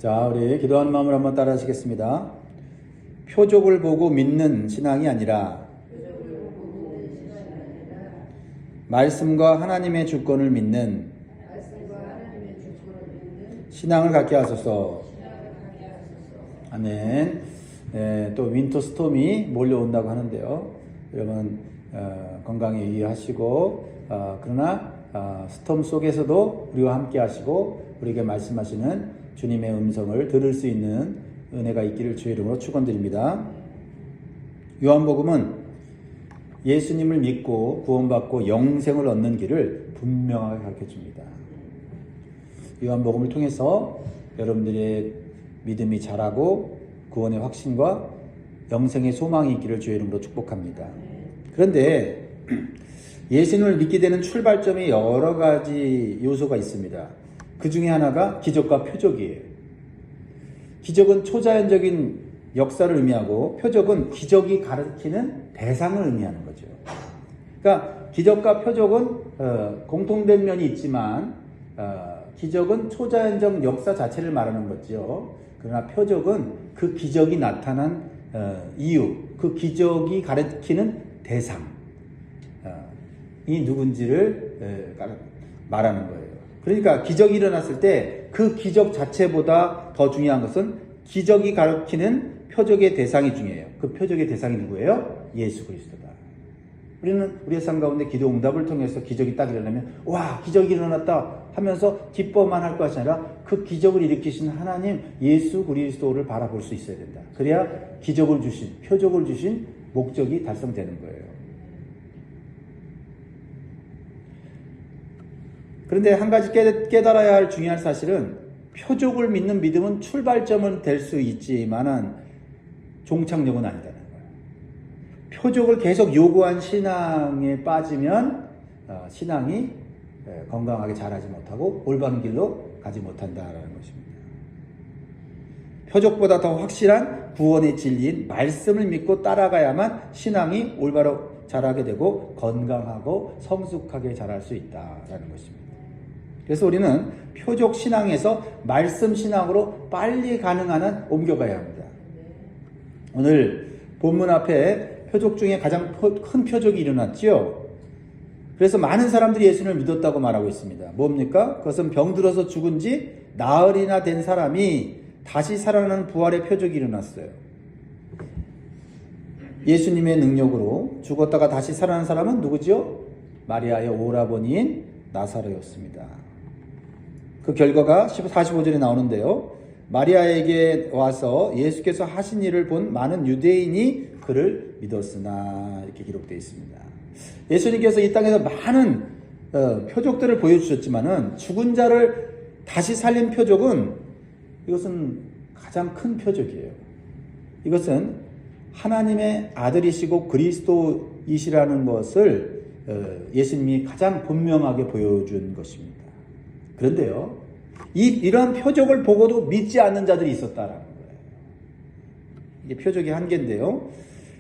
자, 우리 기도하는 마음을 한번 따라 하시겠습니다. 표적을 보고 믿는 신앙이 아니라 말씀과 하나님의 주권을 믿는 신앙을 갖게 하소서. 아멘. 또 윈터 스톰이 몰려온다고 하는데요. 여러분 건강에 유의하시고 그러나 스톰 속에서도 우리와 함께 하시고 우리에게 말씀하시는 주님의 음성을 들을 수 있는 은혜가 있기를 주의 이름으로 축원드립니다. 요한복음은 예수님을 믿고 구원받고 영생을 얻는 길을 분명하게 가르쳐줍니다. 요한복음을 통해서 여러분들의 믿음이 자라고 구원의 확신과 영생의 소망이 있기를 주의 이름으로 축복합니다. 그런데 예수님을 믿게 되는 출발점이 여러 가지 요소가 있습니다. 그 중에 하나가 기적과 표적이에요. 기적은 초자연적인 역사를 의미하고 표적은 기적이 가르치는 대상을 의미하는 거죠. 그러니까 기적과 표적은 공통된 면이 있지만 기적은 초자연적 역사 자체를 말하는 거죠. 그러나 표적은 그 기적이 나타난 이유, 그 기적이 가르치는 대상이 누군지를 말하는 거예요. 그러니까 기적이 일어났을 때 그 기적 자체보다 더 중요한 것은 기적이 가르치는 표적의 대상이 중요해요. 그 표적의 대상이 누구예요? 예수 그리스도다. 우리는 우리의 삶 가운데 기도 응답을 통해서 기적이 딱 일어나면 와 기적이 일어났다 하면서 기뻐만 할 것이 아니라 그 기적을 일으키신 하나님 예수 그리스도를 바라볼 수 있어야 된다. 그래야 기적을 주신 표적을 주신 목적이 달성되는 거예요. 그런데 한 가지 깨달아야 할 중요한 사실은 표적을 믿는 믿음은 출발점은 될 수 있지만은 종착역은 아니다는 거예요. 표적을 계속 요구한 신앙에 빠지면 신앙이 건강하게 자라지 못하고 올바른 길로 가지 못한다라는 것입니다. 표적보다 더 확실한 구원의 진리인 말씀을 믿고 따라가야만 신앙이 올바로 자라게 되고 건강하고 성숙하게 자랄 수 있다라는 것입니다. 그래서 우리는 표적 신앙에서 말씀 신앙으로 빨리 가능한 한 옮겨가야 합니다. 오늘 본문 앞에 표적 중에 가장 큰 표적이 일어났지요. 그래서 많은 사람들이 예수님을 믿었다고 말하고 있습니다. 뭡니까? 그것은 병들어서 죽은 지 나흘이나 된 사람이 다시 살아나는 부활의 표적이 일어났어요. 예수님의 능력으로 죽었다가 다시 살아난 사람은 누구죠? 마리아의 오라버니인 나사로였습니다. 그 결과가 45절에 나오는데요. 마리아에게 와서 예수께서 하신 일을 본 많은 유대인이 그를 믿었으나 이렇게 기록되어 있습니다. 예수님께서 이 땅에서 많은 표적들을 보여주셨지만은 죽은 자를 다시 살린 표적은 이것은 가장 큰 표적이에요. 이것은 하나님의 아들이시고 그리스도이시라는 것을 예수님이 가장 분명하게 보여준 것입니다. 그런데요, 이러한 표적을 보고도 믿지 않는 자들이 있었다라는 거예요. 이게 표적의 한계인데요.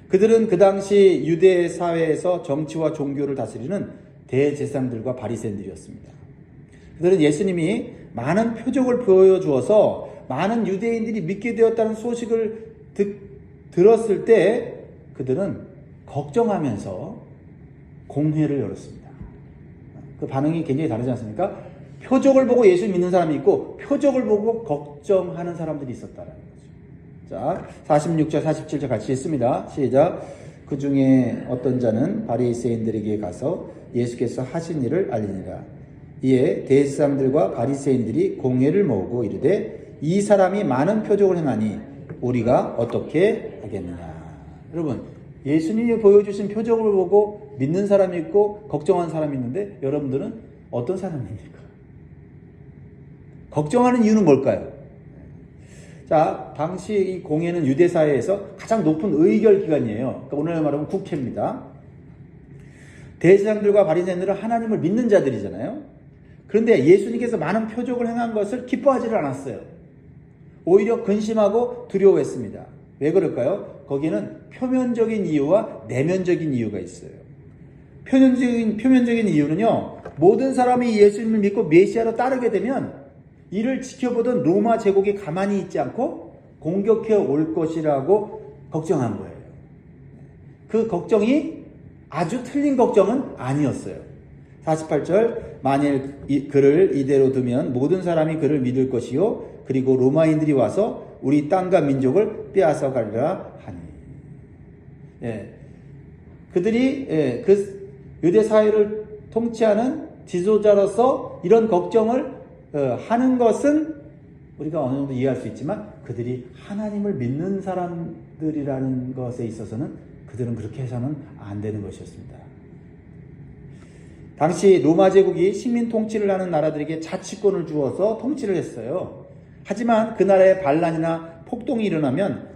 그들은 그 당시 유대 사회에서 정치와 종교를 다스리는 대제사장들과 바리새인들이었습니다. 그들은 예수님이 많은 표적을 보여주어서 많은 유대인들이 믿게 되었다는 소식을 들었을 때 그들은 걱정하면서 공회를 열었습니다. 그 반응이 굉장히 다르지 않습니까? 표적을 보고 예수 믿는 사람이 있고 표적을 보고 걱정하는 사람들이 있었다라는 거죠. 자, 46절 47절 같이 읽습니다. 시작. 그 중에 어떤 자는 바리새인들에게 가서 예수께서 하신 일을 알리니라. 이에 대제사장들과 바리새인들이 공회를 모으고 이르되 이 사람이 많은 표적을 행하니 우리가 어떻게 하겠느냐. 여러분, 예수님이 보여주신 표적을 보고 믿는 사람이 있고 걱정하는 사람이 있는데 여러분들은 어떤 사람입니까? 걱정하는 이유는 뭘까요? 자, 당시 이 공회는 유대사회에서 가장 높은 의결 기관이에요. 그러니까 오늘날 말하면 국회입니다. 대제사장들과 바리새인들은 하나님을 믿는 자들이잖아요. 그런데 예수님께서 많은 표적을 행한 것을 기뻐하지를 않았어요. 오히려 근심하고 두려워했습니다. 왜 그럴까요? 거기에는 표면적인 이유와 내면적인 이유가 있어요. 표면적인 이유는요, 모든 사람이 예수님을 믿고 메시아로 따르게 되면 이를 지켜보던 로마 제국이 가만히 있지 않고 공격해 올 것이라고 걱정한 거예요. 그 걱정이 아주 틀린 걱정은 아니었어요. 48절, 만일 그를 이대로 두면 모든 사람이 그를 믿을 것이요 그리고 로마인들이 와서 우리 땅과 민족을 빼앗아 가리라 하니. 그들이 그 유대 사회를 통치하는 지도자로서 이런 걱정을 하는 것은 우리가 어느 정도 이해할 수 있지만, 그들이 하나님을 믿는 사람들이라는 것에 있어서는 그들은 그렇게 해서는 안 되는 것이었습니다. 당시 로마 제국이 식민 통치를 하는 나라들에게 자치권을 주어서 통치를 했어요. 하지만 그 나라에 반란이나 폭동이 일어나면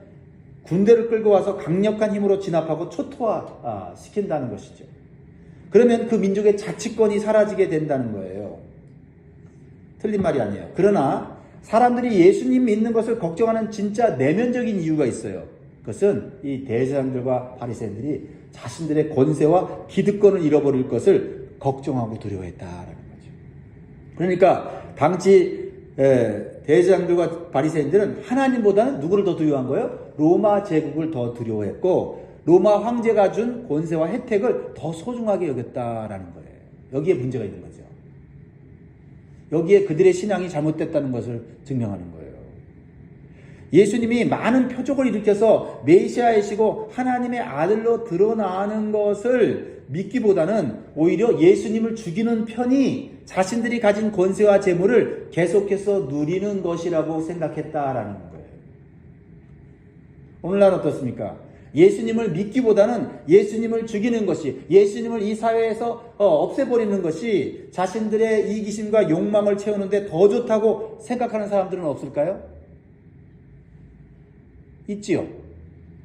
군대를 끌고 와서 강력한 힘으로 진압하고 초토화 시킨다는 것이죠. 그러면 그 민족의 자치권이 사라지게 된다는 거예요. 틀린 말이 아니에요. 그러나 사람들이 예수님 믿는 것을 걱정하는 진짜 내면적인 이유가 있어요. 그것은 이 대제사장들과 바리새인들이 자신들의 권세와 기득권을 잃어버릴 것을 걱정하고 두려워했다라는 거죠. 그러니까 당시 대제사장들과 바리새인들은 하나님보다는 누구를 더 두려워한 거예요? 로마 제국을 더 두려워했고, 로마 황제가 준 권세와 혜택을 더 소중하게 여겼다라는 거예요. 여기에 문제가 있는 거죠. 여기에 그들의 신앙이 잘못됐다는 것을 증명하는 거예요. 예수님이 많은 표적을 일으켜서 메시아이시고 하나님의 아들로 드러나는 것을 믿기보다는 오히려 예수님을 죽이는 편이 자신들이 가진 권세와 재물을 계속해서 누리는 것이라고 생각했다라는 거예요. 오늘날 어떻습니까? 예수님을 믿기보다는 예수님을 죽이는 것이, 예수님을 이 사회에서 없애버리는 것이 자신들의 이기심과 욕망을 채우는데 더 좋다고 생각하는 사람들은 없을까요? 있지요.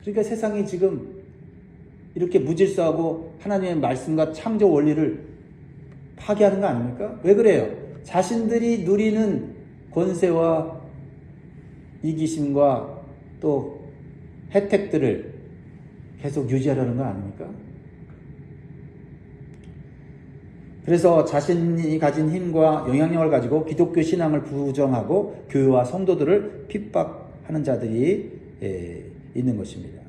그러니까 세상이 지금 이렇게 무질서하고 하나님의 말씀과 창조 원리를 파괴하는 거 아닙니까? 왜 그래요? 자신들이 누리는 권세와 이기심과 또 혜택들을 계속 유지하려는 거 아닙니까? 그래서 자신이 가진 힘과 영향력을 가지고 기독교 신앙을 부정하고 교회와 성도들을 핍박하는 자들이 있는 것입니다.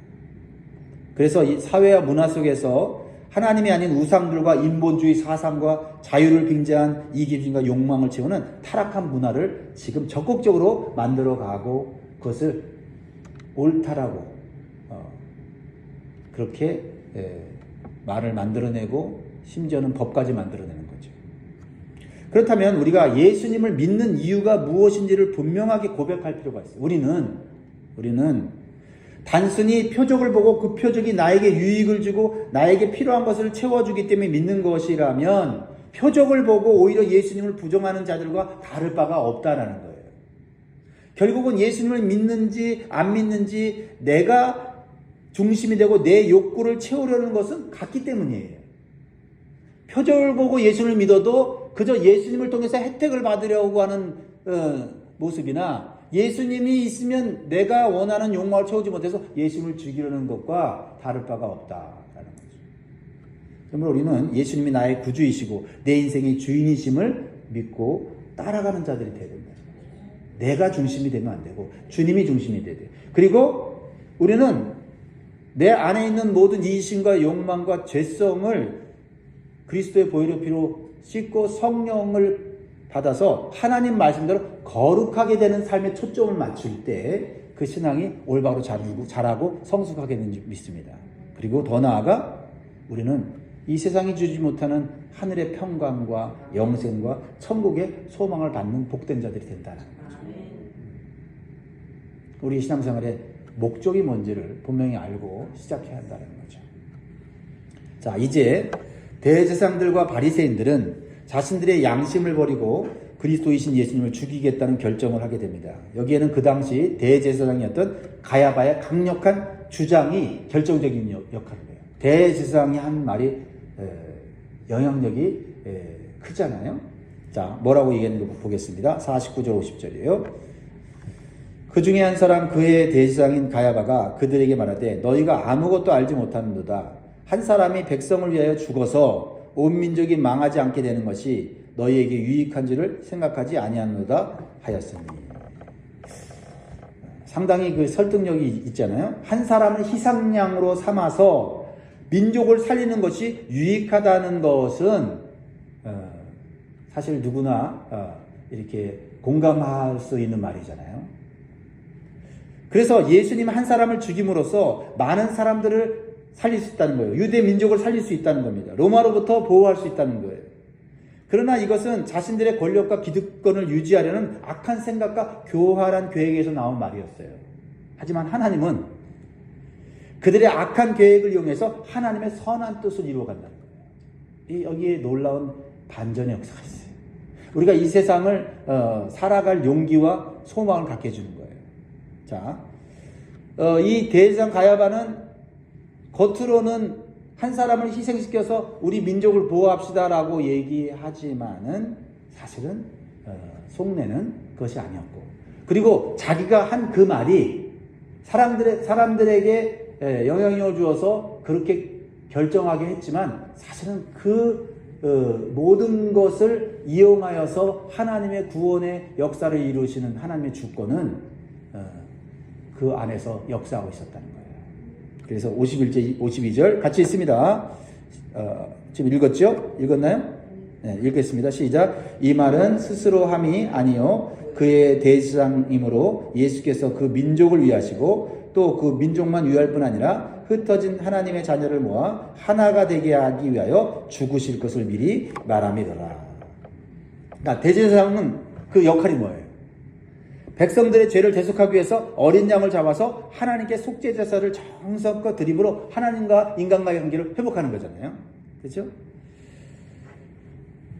그래서 이 사회와 문화 속에서 하나님이 아닌 우상들과 인본주의 사상과 자유를 빙자한 이기심과 욕망을 채우는 타락한 문화를 지금 적극적으로 만들어가고 그것을 옳다라고 그렇게 말을 만들어내고 심지어는 법까지 만들어내는 거죠. 그렇다면 우리가 예수님을 믿는 이유가 무엇인지를 분명하게 고백할 필요가 있어요. 우리는 단순히 표적을 보고 그 표적이 나에게 유익을 주고 나에게 필요한 것을 채워주기 때문에 믿는 것이라면 표적을 보고 오히려 예수님을 부정하는 자들과 다를 바가 없다라는 거예요. 결국은 예수님을 믿는지 안 믿는지 내가 중심이 되고 내 욕구를 채우려는 것은 같기 때문이에요. 표적을 보고 예수님을 믿어도 그저 예수님을 통해서 혜택을 받으려고 하는 모습이나 예수님이 있으면 내가 원하는 욕망을 채우지 못해서 예수님을 죽이려는 것과 다를 바가 없다라는 거죠. 그러므로 우리는 예수님이 나의 구주이시고 내 인생의 주인이심을 믿고 따라가는 자들이 되어야 된다. 내가 중심이 되면 안 되고 주님이 중심이 돼야 돼요. 그리고 우리는 내 안에 있는 모든 이기심과 욕망과 죄성을 그리스도의 보혈의 피로 씻고 성령을 받아서 하나님 말씀대로 거룩하게 되는 삶에 초점을 맞출 때 그 신앙이 올바로 자라고 성숙하게 되는지 믿습니다. 그리고 더 나아가 우리는 이 세상이 주지 못하는 하늘의 평강과 영생과 천국의 소망을 받는 복된 자들이 된다는 거죠. 우리 신앙생활의 목적이 뭔지를 분명히 알고 시작해야 한다는 거죠. 자, 이제 대제사장들과 바리새인들은 자신들의 양심을 버리고 그리스도이신 예수님을 죽이겠다는 결정을 하게 됩니다. 여기에는 그 당시 대제사장이었던 가야바의 강력한 주장이 결정적인 역할을 해요. 대제사장이 한 말이 영향력이 크잖아요. 자, 뭐라고 얘기했는지 보겠습니다. 49절 50절이에요. 그 중에 한 사람 그의 대제사장인 가야바가 그들에게 말하되 너희가 아무것도 알지 못하는도다. 한 사람이 백성을 위하여 죽어서 온 민족이 망하지 않게 되는 것이 너희에게 유익한 줄을 생각하지 아니하노다 하였으니. 상당히 그 설득력이 있잖아요. 한 사람을 희생양으로 삼아서 민족을 살리는 것이 유익하다는 것은 사실 누구나 이렇게 공감할 수 있는 말이잖아요. 그래서 예수님 한 사람을 죽임으로써 많은 사람들을 살릴 수 있다는 거예요. 유대 민족을 살릴 수 있다는 겁니다. 로마로부터 보호할 수 있다는 거예요. 그러나 이것은 자신들의 권력과 기득권을 유지하려는 악한 생각과 교활한 계획에서 나온 말이었어요. 하지만 하나님은 그들의 악한 계획을 이용해서 하나님의 선한 뜻을 이루어간다는 거예요. 여기에 놀라운 반전의 역사가 있어요. 우리가 이 세상을 살아갈 용기와 소망을 갖게 해주는 거예요. 자, 이 대제사장 가야바는 겉으로는 한 사람을 희생시켜서 우리 민족을 보호합시다라고 얘기하지만은 사실은 속내는 그것이 아니었고, 그리고 자기가 한 그 말이 사람들에게 영향력을 주어서 그렇게 결정하게 했지만 사실은 그 모든 것을 이용하여서 하나님의 구원의 역사를 이루시는 하나님의 주권은 그 안에서 역사하고 있었다는 거예요. 그래서 51절, 52절 같이 있습니다. 지금 읽었죠? 읽었나요? 네, 읽겠습니다. 시작. 이 말은 스스로 함이 아니요 그의 대제사장이므로 예수께서 그 민족을 위하시고 또 그 민족만 위할 뿐 아니라 흩어진 하나님의 자녀를 모아 하나가 되게 하기 위하여 죽으실 것을 미리 말함이더라. 그러니까 대제사장은 그 역할이 뭐예요? 백성들의 죄를 대속하기 위해서 어린 양을 잡아서 하나님께 속죄 제사를 정성껏 드림으로 하나님과 인간과의 관계를 회복하는 거잖아요. 그렇죠?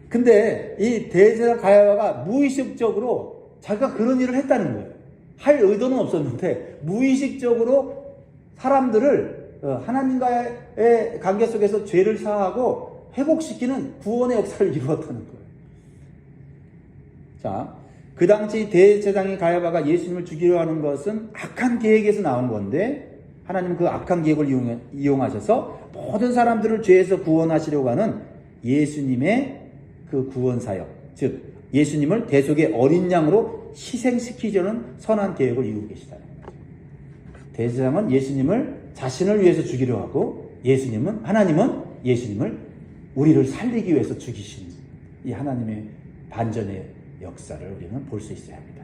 근데 이 대제사장 가야바가 무의식적으로 자기가 그런 일을 했다는 거예요. 할 의도는 없었는데 무의식적으로 사람들을 하나님과의 관계 속에서 죄를 사하고 회복시키는 구원의 역사를 이루었다는 거예요. 자, 그 당시 대제사장인 가야바가 예수님을 죽이려 하는 것은 악한 계획에서 나온 건데 하나님은 그 악한 계획을 이용하셔서 모든 사람들을 죄에서 구원하시려고 하는 예수님의 그 구원 사역, 즉 예수님을 대속의 어린 양으로 희생시키려는 선한 계획을 이루고 계시다는 거죠. 대제사장은 예수님을 자신을 위해서 죽이려 하고 하나님은 예수님을 우리를 살리기 위해서 죽이신 이 하나님의 반전의 역사를 우리는 볼 수 있어야 합니다.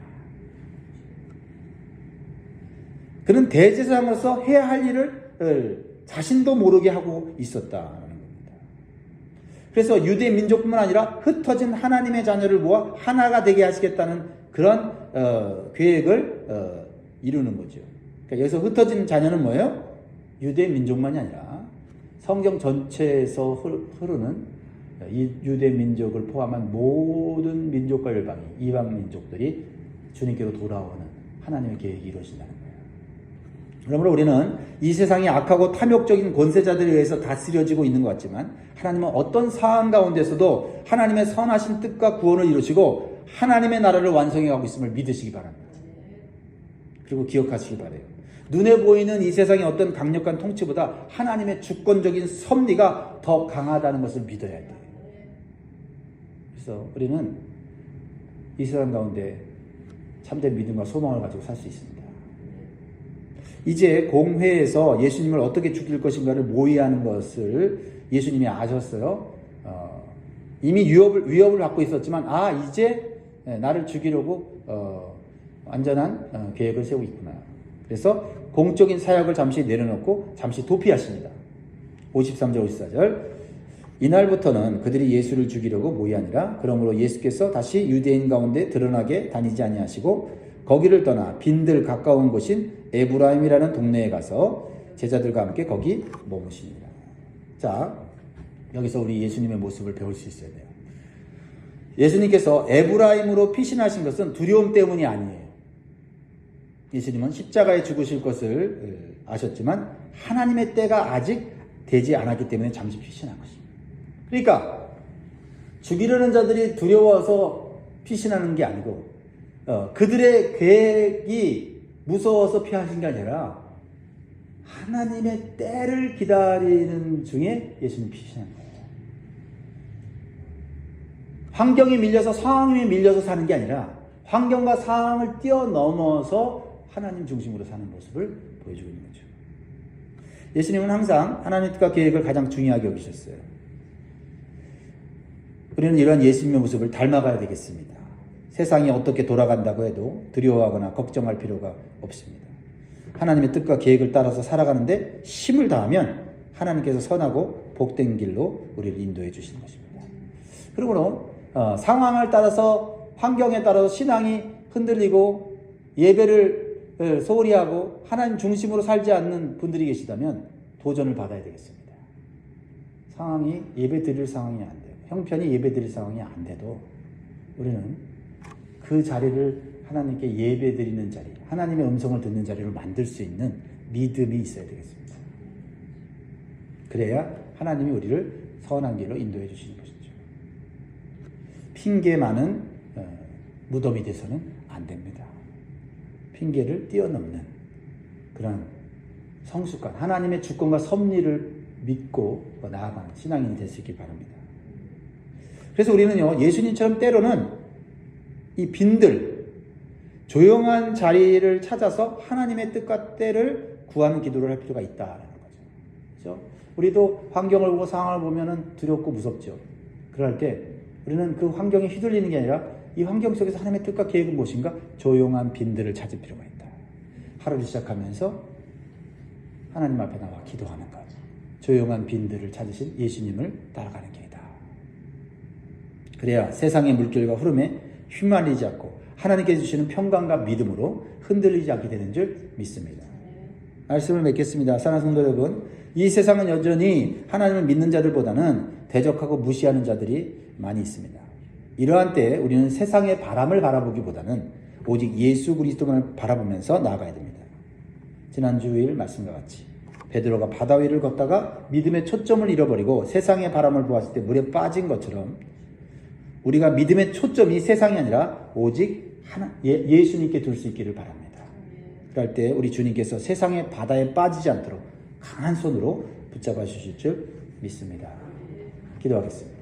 그는 대제사장으로서 해야 할 일을 자신도 모르게 하고 있었다는 겁니다. 그래서 유대 민족뿐만 아니라 흩어진 하나님의 자녀를 모아 하나가 되게 하시겠다는 그런 계획을 이루는 거죠. 그러니까 여기서 흩어진 자녀는 뭐예요? 유대 민족만이 아니라 성경 전체에서 흐르는 이 유대 민족을 포함한 모든 민족과 열방이, 이방 민족들이 주님께로 돌아오는 하나님의 계획이 이루어진다는 거예요. 그러므로 우리는 이 세상이 악하고 탐욕적인 권세자들에 의해서 다스려지고 있는 것 같지만 하나님은 어떤 상황 가운데서도 하나님의 선하신 뜻과 구원을 이루시고 하나님의 나라를 완성해 가고 있음을 믿으시기 바랍니다. 그리고 기억하시기 바라요. 눈에 보이는 이 세상의 어떤 강력한 통치보다 하나님의 주권적인 섭리가 더 강하다는 것을 믿어야 돼요. 그래서 우리는 이 세상 가운데 참된 믿음과 소망을 가지고 살 수 있습니다. 이제 공회에서 예수님을 어떻게 죽일 것인가를 모의하는 것을 예수님이 아셨어요. 이미 위협을 받고 있었지만 이제 나를 죽이려고 완전한 계획을 세우고 있구나. 그래서 공적인 사역을 잠시 내려놓고 잠시 도피하십니다. 53절 54절 이날부터는 그들이 예수를 죽이려고 모이하니라. 그러므로 예수께서 다시 유대인 가운데 드러나게 다니지 아니하시고 거기를 떠나 빈들 가까운 곳인 에브라임이라는 동네에 가서 제자들과 함께 거기 머무십니다. 자, 여기서 우리 예수님의 모습을 배울 수 있어야 돼요. 예수님께서 에브라임으로 피신하신 것은 두려움 때문이 아니에요. 예수님은 십자가에 죽으실 것을 아셨지만 하나님의 때가 아직 되지 않았기 때문에 잠시 피신한 것입니다. 그러니까 죽이려는 자들이 두려워서 피신하는 게 아니고 그들의 계획이 무서워서 피하신 게 아니라 하나님의 때를 기다리는 중에 예수님 피신한 거예요. 환경에 밀려서 상황에 밀려서 사는 게 아니라 환경과 상황을 뛰어넘어서 하나님 중심으로 사는 모습을 보여주고 있는 거죠. 예수님은 항상 하나님의 뜻과 계획을 가장 중요하게 여기셨어요. 우리는 이런 예수님의 모습을 닮아가야 되겠습니다. 세상이 어떻게 돌아간다고 해도 두려워하거나 걱정할 필요가 없습니다. 하나님의 뜻과 계획을 따라서 살아가는데 힘을 다하면 하나님께서 선하고 복된 길로 우리를 인도해 주시는 것입니다. 그러므로 상황을 따라서 환경에 따라서 신앙이 흔들리고 예배를 소홀히 하고 하나님 중심으로 살지 않는 분들이 계시다면 도전을 받아야 되겠습니다. 상황이 예배 드릴 상황이 안 돼요. 형편이 예배 드릴 상황이 안 돼도 우리는 그 자리를 하나님께 예배 드리는 자리, 하나님의 음성을 듣는 자리를 만들 수 있는 믿음이 있어야 되겠습니다. 그래야 하나님이 우리를 선한 길로 인도해 주시는 것이죠. 핑계 많은 무덤이 돼서는 안 됩니다. 핑계를 뛰어넘는 그런 성숙한 하나님의 주권과 섭리를 믿고 나아가는 신앙인이 될 수 있길 바랍니다. 그래서 우리는요, 예수님처럼 때로는 이 빈들, 조용한 자리를 찾아서 하나님의 뜻과 때를 구하는 기도를 할 필요가 있다라는 거죠. 그렇죠? 우리도 환경을 보고 상황을 보면은 두렵고 무섭죠. 그럴 때 우리는 그 환경에 휘둘리는 게 아니라 이 환경 속에서 하나님의 뜻과 계획은 무엇인가? 조용한 빈들을 찾을 필요가 있다. 하루를 시작하면서 하나님 앞에 나와 기도하는 것. 조용한 빈들을 찾으신 예수님을 따라가는 길이다. 그래야 세상의 물결과 흐름에 휘말리지 않고 하나님께 주시는 평강과 믿음으로 흔들리지 않게 되는 줄 믿습니다. 말씀을 맺겠습니다. 사랑하는 성도 여러분, 이 세상은 여전히 하나님을 믿는 자들보다는 대적하고 무시하는 자들이 많이 있습니다. 이러한 때 우리는 세상의 바람을 바라보기보다는 오직 예수 그리스도만을 바라보면서 나아가야 됩니다. 지난주일 말씀과 같이 베드로가 바다 위를 걷다가 믿음의 초점을 잃어버리고 세상의 바람을 보았을 때 물에 빠진 것처럼 우리가 믿음의 초점이 세상이 아니라 오직 예수님께 둘 수 있기를 바랍니다. 그럴 때 우리 주님께서 세상의 바다에 빠지지 않도록 강한 손으로 붙잡아 주실 줄 믿습니다. 기도하겠습니다.